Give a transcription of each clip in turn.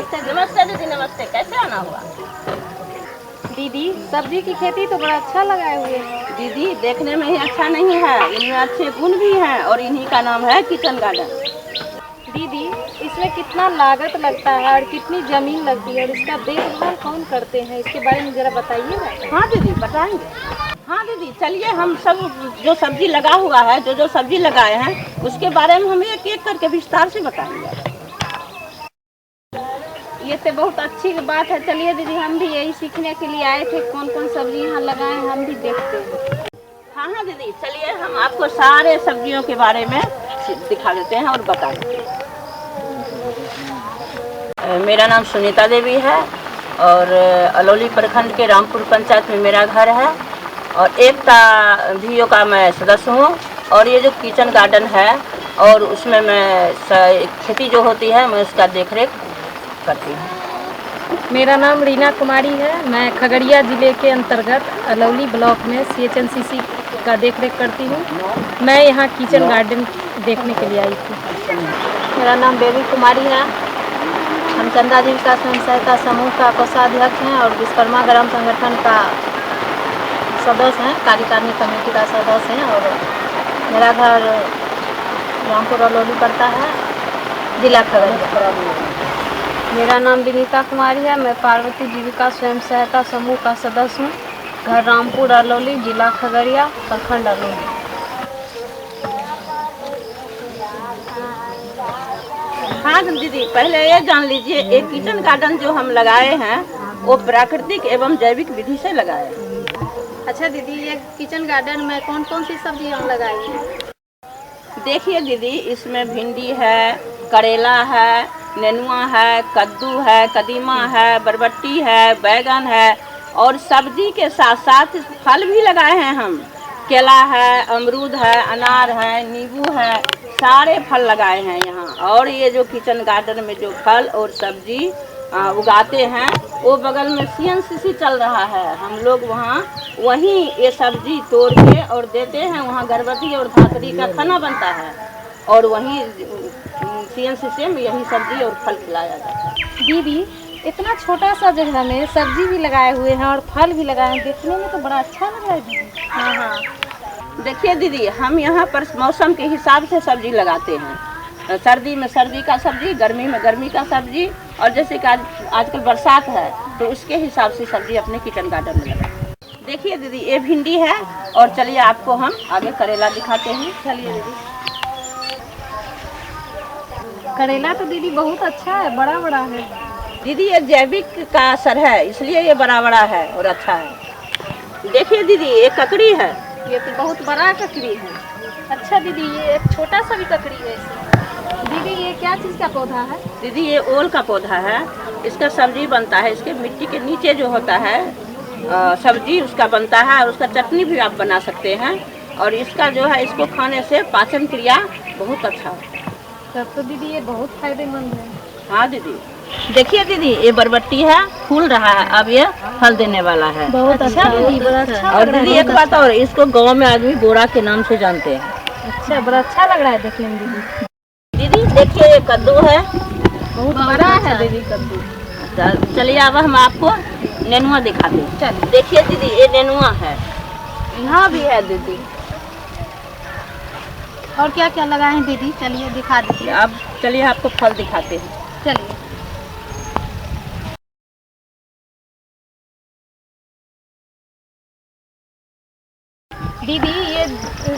नमस्ते नमस्ते दीदी, नमस्ते। कैसे आना हुआ? दीदी सब्जी की खेती तो बड़ा अच्छा लगाए हुए हैं। दीदी देखने में ही अच्छा नहीं है, इनमें अच्छे गुण भी हैं और इन्हीं का नाम है किचन गार्डन। दीदी इसमें कितना लागत लगता है और कितनी जमीन लगती है और इसका देखभाल कौन करते हैं, इसके बारे में जरा बताइएगा। हाँ दीदी बताएंगे। हाँ दीदी चलिए, हम सब जो सब्जी लगा हुआ है, जो सब्जी लगाए हैं उसके बारे में हम एक एक करके विस्तार से बताएंगे। ये तो बहुत अच्छी बात है। चलिए दीदी, हम भी यही सीखने के लिए आए थे, कौन कौन सब्जी यहाँ लगाए हैं हम भी देखते हैं। हाँ हाँ दीदी चलिए, हम आपको सारे सब्जियों के बारे में दिखा देते हैं और बता देते हैं। मेरा नाम सुनीता देवी है और अलौली प्रखंड के रामपुर पंचायत में मेरा घर है और एकता वीओ का मैं सदस्य हूँ। और ये जो किचन गार्डन है और उसमें मैं खेती जो होती है मैं उसका देखरेख करती हूँ। मेरा नाम रीना कुमारी है। मैं खगड़िया ज़िले के अंतर्गत अलौली ब्लॉक में CHNCC का देखरेख करती हूँ। मैं यहाँ किचन गार्डन देखने के लिए आई थी। मेरा नाम बेबी कुमारी है। हम चंदा जीविका स्वयं सहायता समूह का कोषाध्यक्ष हैं और विश्वकर्मा ग्राम संगठन का सदस्य हैं, कार्यकारिणी कमेटी का सदस्य हैं। और मेरा घर रामपुर अलौली पड़ता है, जिला खगड़िया। मेरा नाम विनीता कुमारी है। मैं पार्वती जीविका स्वयं सहायता समूह का सदस्य हूँ। घर रामपुर अलौली, जिला खगड़िया, प्रखंड अलौली। हाँ दीदी पहले ये जान लीजिए, एक किचन गार्डन जो हम लगाए हैं वो प्राकृतिक एवं जैविक विधि से लगाए हैं। अच्छा दीदी, ये किचन गार्डन में कौन कौन सी सब्जी हम लगाई हैं? देखिए दीदी, इसमें भिंडी है, करेला है, नेनुआ है, कद्दू है, कदीमा है, बरबट्टी है, बैगन है और सब्जी के साथ साथ फल भी लगाए हैं हम। केला है, अमरूद है, अनार है, नींबू है, सारे फल लगाए हैं यहाँ। और ये जो किचन गार्डन में जो फल और सब्जी उगाते हैं वो बगल में CNCC चल रहा है। हम लोग वहीं ये सब्जी तोड़ के और देते हैं, वहाँ गर्भवती और धातरी का खाना बनता है और वहीं CNCC में यही सब्जी और फल खिलाया जाता है। दीदी इतना छोटा सा जगह में सब्जी भी लगाए हुए हैं और फल भी लगाए हैं, देखने में तो बड़ा अच्छा लग रहा है दीदी। हाँ हाँ देखिए दीदी, हम यहाँ पर मौसम के हिसाब से सब्जी लगाते हैं। सर्दी में सर्दी का सब्जी, गर्मी में गर्मी का सब्जी और जैसे कि आजकल बरसात है तो उसके हिसाब से सब्जी अपने किचन गार्डन में लगाते हैं। देखिए दीदी, ये भिंडी है और चलिए आपको हम आगे करेला दिखाते हैं। चलिए दीदी। करेला तो दीदी बहुत अच्छा है, बड़ा बड़ा है। दीदी ये जैविक का असर है, इसलिए ये बड़ा बड़ा है और अच्छा है। देखिए दीदी, ये ककड़ी है। ये तो बहुत बड़ा ककड़ी है। अच्छा दीदी, ये एक छोटा सा भी ककड़ी है इसमें। दीदी ये क्या चीज़ का पौधा है? दीदी ये ओल का पौधा है, इसका सब्जी बनता है। इसके मिट्टी के नीचे जो होता है सब्जी उसका बनता है और उसका चटनी भी आप बना सकते हैं। और इसका जो है, इसको खाने से पाचन क्रिया बहुत अच्छा होता है। तब तो दीदी ये बहुत फायदेमंद है। हाँ दीदी, देखिए दीदी, ये बरबट्टी है, फूल रहा है, अब ये फल देने वाला है। बहुत अच्छा दीदी, बड़ा अच्छा। और दीदी एक बात और, इसको गांव में आदमी बोरा के नाम से जानते हैं। अच्छा, बड़ा अच्छा लग रहा है देखने में दीदी। दीदी देखिए, ये कद्दू है, बहुत बड़ा है दीदी कद्दू। चलिए अब हम आपको नेनुआ दिखाते हैं। चलिए देखिए दीदी, ये नेनुआ है, यहाँ भी है दीदी। और क्या क्या लगाए हैं दीदी? चलिए दिखा दीजिए। अब चलिए आपको फल दिखाते हैं। चलिए। दीदी ये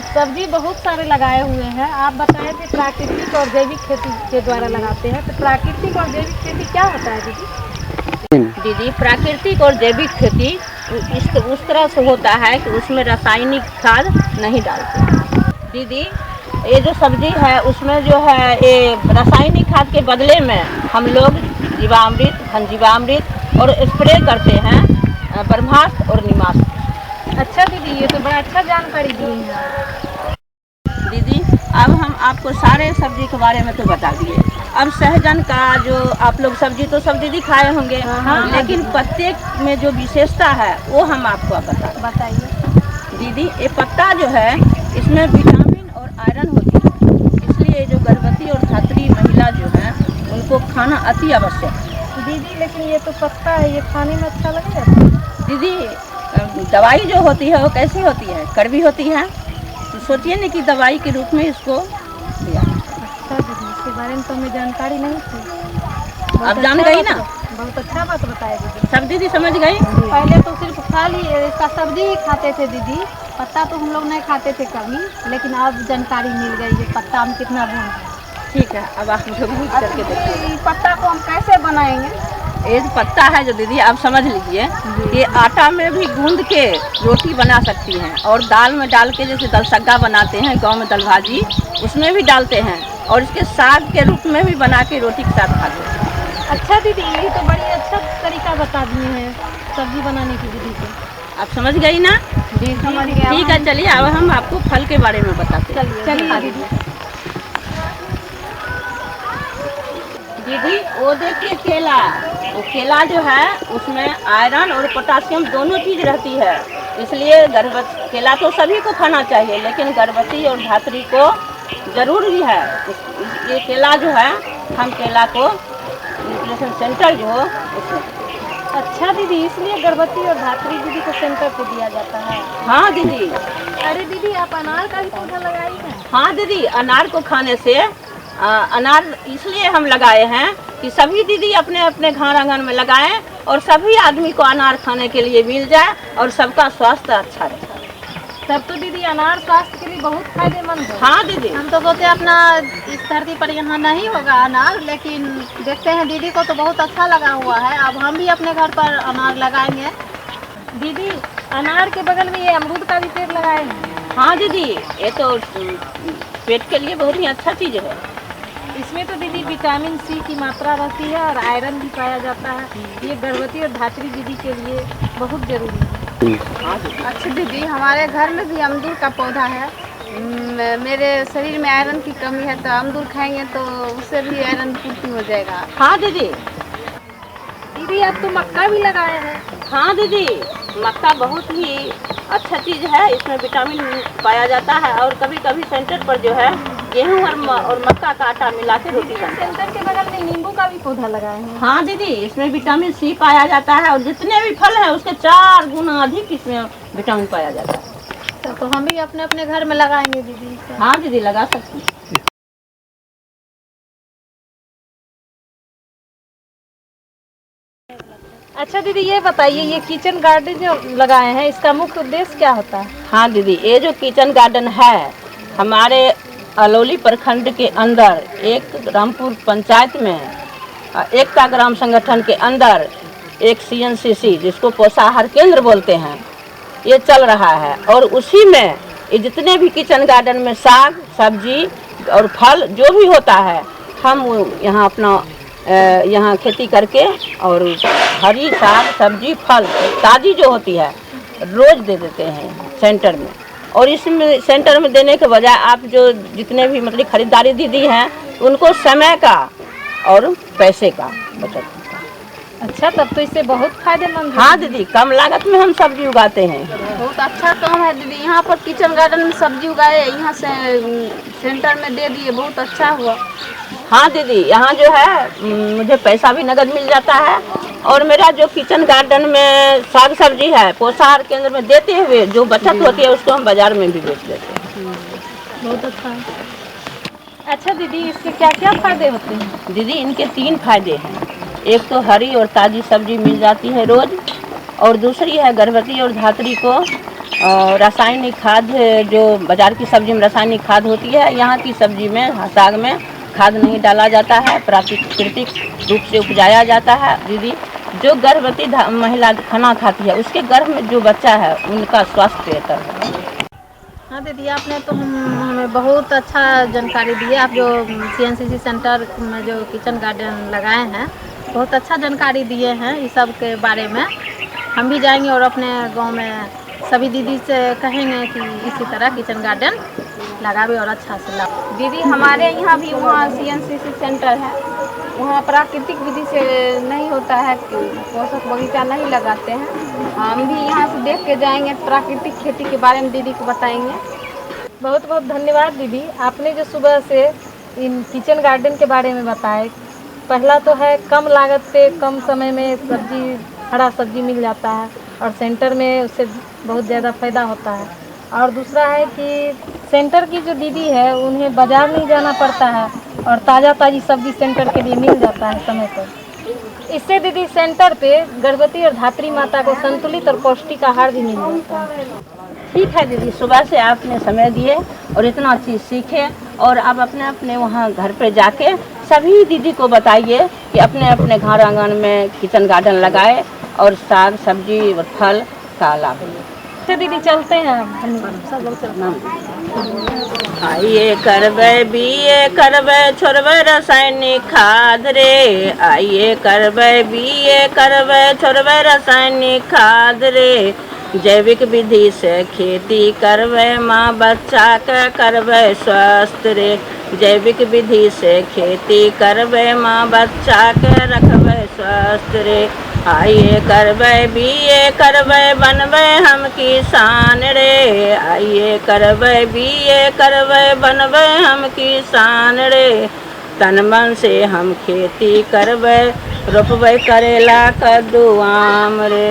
सब्जी बहुत सारे लगाए हुए हैं। आप बताए थे प्राकृतिक और जैविक खेती के द्वारा लगाते हैं, तो प्राकृतिक और जैविक खेती क्या होता है दीदी? दीदी प्राकृतिक और जैविक खेती उस तरह से होता है कि उसमें रासायनिक खाद नहीं डालते। दीदी ये जो सब्जी है उसमें जो है, ये रासायनिक खाद के बदले में हम लोग जीवामृत, घनजीवामृत और स्प्रे करते हैं ब्रह्मास्त्र और निमास्त्र। अच्छा दीदी, ये तो बड़ा अच्छा जानकारी दी है। दीदी अब हम आपको सारे सब्जी के बारे में तो बता दिए। अब सहजन का जो आप लोग सब्जी तो सब दीदी खाए होंगे, लेकिन पत्ते में जो विशेषता है वो हम आपको बताइए। दीदी ये पत्ता जो है, इसमें विटामिन और आयरन होती है, इसलिए जो गर्भवती और धात्री महिला जो है उनको खाना अति आवश्यक है। दीदी लेकिन ये तो पत्ता है, ये खाने में अच्छा लगेगा? दीदी दवाई जो होती है वो कैसी होती है, कड़वी होती है, तो सोचिए ना कि दवाई के रूप में इसको दिया। अच्छा दीदी, इसके बारे में तो हमें जानकारी नहीं थी। बहुत आप जान अच्छा गई बात ना? बहुत अच्छा बात बताया दीदी। सब दीदी समझ गई? पहले तो सिर्फ खाली इसका सब्जी ही खाते थे दीदी, पत्ता तो हम लोग नहीं खाते थे कभी, लेकिन अब जानकारी मिल गई ये पत्ता हम कितना गुण है। ठीक है, अब आप मुझे भूज करके देखिए। इस पत्ता को हम कैसे बनाएंगे? ये जो पत्ता है जो दीदी आप समझ लीजिए, ये आटा में भी गूंद के रोटी बना सकती हैं, और दाल में डाल के जैसे दलसग्गा बनाते हैं गांव में, दल भाजी उसमें भी डालते हैं, और इसके साग के रूप में भी बना के रोटी के साथ खाते हैं। अच्छा दीदी, ये तो बड़ी अच्छा तरीका बता दिए हैं सब्जी बनाने की विधि को। आप समझ गई ना? जी समझ गया। ठीक है, चलिए अब हम आपको फल के बारे में बताते हैं। चलिए दीदी। दीदी वो देखिए केला, वो केला जो है उसमें आयरन और पोटासियम दोनों चीज़ रहती है, इसलिए गर्भवती केला तो सभी को खाना चाहिए, लेकिन गर्भवती और धात्री को ज़रूर भी है। ये केला जो है, हम केला को न्यूट्रिशन सेंटर जो हो उसमें। अच्छा दीदी, इसलिए गर्भवती और धात्री दीदी को सेंटर पे दिया जाता है। हाँ दीदी। अरे दीदी, आप अनार का भी पौधा लगाई है? हाँ दीदी, अनार को खाने से अनार इसलिए हम लगाए हैं कि सभी दीदी अपने अपने घर आंगन में लगाएं, और सभी आदमी को अनार खाने के लिए मिल जाए, और सबका स्वास्थ्य अच्छा रहे। तब तो दीदी अनार स्वास्थ्य के लिए बहुत फायदेमंद है। हाँ दीदी। हम तो सोचे अपना इस धरती पर यहाँ नहीं होगा अनार, लेकिन देखते हैं दीदी को तो बहुत अच्छा लगा हुआ है, अब हम भी अपने घर पर अनार लगाएंगे। दीदी, अनार के बगल में ये अमरूद का भी पेड़ लगाए हैं। हाँ दीदी, ये तो पेट के लिए बहुत ही अच्छा चीज़ है। इसमें तो दीदी विटामिन सी की मात्रा रहती है और आयरन भी पाया जाता है, ये गर्भवती और धात्री दीदी के लिए बहुत जरूरी है। अच्छा दीदी, हमारे घर में भी अमरूद का पौधा है, मेरे शरीर में आयरन की कमी है, तो अमरूद खाएंगे तो उससे भी आयरन पूर्ति हो जाएगा। हाँ दीदी। दीदी, आप तो मक्का भी लगाए हैं। हाँ दीदी, मक्का बहुत ही अच्छा चीज़ है, इसमें विटामिन पाया जाता है, और कभी कभी सेंटर पर जो है गेहूँ और मक्का का आटा मिला के रोटी बनता है। सेंटर के बगल में नींबू का भी पौधा लगाए हैं। हाँ दीदी, इसमें विटामिन सी पाया जाता है, और जितने भी फल हैं उसके 4 गुना अधिक इसमें विटामिन पाया जाता है। तो हम भी अपने अपने घर में लगाएंगे दीदी। हाँ दीदी, लगा सकती हैं। अच्छा दीदी, ये बताइए, ये किचन गार्डन जो लगाए हैं इसका मुख्य उद्देश्य क्या होता है? हाँ दीदी, ये जो किचन गार्डन है हमारे अलौली प्रखंड के अंदर, एक रामपुर पंचायत में एकता ग्राम संगठन के अंदर एक CNCC जिसको पोषाहार केंद्र बोलते हैं, ये चल रहा है, और उसी में ये जितने भी किचन गार्डन में साग सब्जी और फल जो भी होता है, हम यहाँ अपना यहाँ खेती करके, और हरी साग सब्जी फल ताज़ी जो होती है रोज़ दे देते हैं सेंटर में, और इसमें सेंटर में देने के बजाय आप जो जितने भी मतलब खरीदारी दीदी हैं उनको समय का और पैसे का बचत होता है। अच्छा, तब तो इससे बहुत फायदेमंद है। हाँ दीदी, कम लागत में हम सब्जी उगाते हैं। बहुत अच्छा काम है दीदी, यहाँ पर किचन गार्डन में सब्जी उगाए, यहाँ से सेंटर में दे दिए, बहुत अच्छा हुआ। हाँ दीदी, यहाँ जो है मुझे पैसा भी नगद मिल जाता है, और मेरा जो किचन गार्डन में साग सब्जी है पोषाहार केंद्र में देते हुए जो बचत होती है उसको हम बाजार में भी बेच देते हैं। बहुत अच्छा है। अच्छा दीदी, इसके क्या क्या फायदे होते हैं? दीदी, इनके 3 फायदे हैं। एक तो हरी और ताज़ी सब्जी मिल जाती है रोज़, और दूसरी है गर्भवती और धात्री को रासायनिक खाद, जो बाजार की सब्जी में रासायनिक खाद होती है, यहाँ की सब्जी में साग में खाद नहीं डाला जाता है, प्राकृतिक रूप से उपजाया जाता है। दीदी, जो गर्भवती महिला खाना खाती है उसके गर्भ में जो बच्चा है उनका स्वास्थ्य बेहतर है। हाँ दीदी, आपने तो हमें बहुत अच्छा जानकारी दी है। आप जो CNCC सेंटर में जो किचन गार्डन लगाए हैं, बहुत अच्छा जानकारी दिए हैं इस सब के बारे में। हम भी जाएंगे और अपने गांव में सभी दीदी से कहेंगे कि इसी तरह किचन गार्डन लगावे और अच्छा से लगावे। दीदी, हमारे यहाँ भी वहाँ CNCC सेंटर है, वहाँ प्राकृतिक विधि से नहीं होता है, पोषक बगीचा नहीं लगाते हैं। हम भी यहाँ से देख के जाएंगे, प्राकृतिक खेती के बारे में दीदी को बताएंगे। बहुत बहुत धन्यवाद दीदी, आपने जो सुबह से इन किचन गार्डन के बारे में बताया, पहला तो है कम लागत पे कम समय में सब्जी, हरा सब्जी मिल जाता है और सेंटर में उससे बहुत ज़्यादा फ़ायदा होता है। और दूसरा है कि सेंटर की जो दीदी है उन्हें बाज़ार नहीं जाना पड़ता है और ताज़ी सब्जी सेंटर के लिए मिल जाता है समय पर। इससे दीदी सेंटर पे गर्भवती और धात्री माता को संतुलित और पौष्टिक आहार भी मिल जाता है। ठीक है दीदी, सुबह से आपने समय दिए और इतना चीज़ सीखे, और आप अपने अपने वहाँ घर पे जाके सभी दीदी को बताइए कि अपने अपने घर आंगन में किचन गार्डन लगाए और साग सब्जी और फल का लाभ लें। तो दीदी चलते हैं, हम सब लोग चलते हैं। आइए करबे बीए करबे छोड़बे रासायनिक खाद रे, आइए करबे बीए करबे छोड़बे रासायनिक खाद रे, जैविक विधि से खेती करबे माँ बच्चा के करबे स्वस्थ रे, जैविक विधि से खेती करबे माँ बच्चा के रखबे स्वस्थ रे, आइए करबे बीए करबे बनबे हम किसान रे, आइए करबे बीए करबे बनबे हम किसान रे, तन मन से हम खेती करबे रोपबे करेला कद्दू आम रे।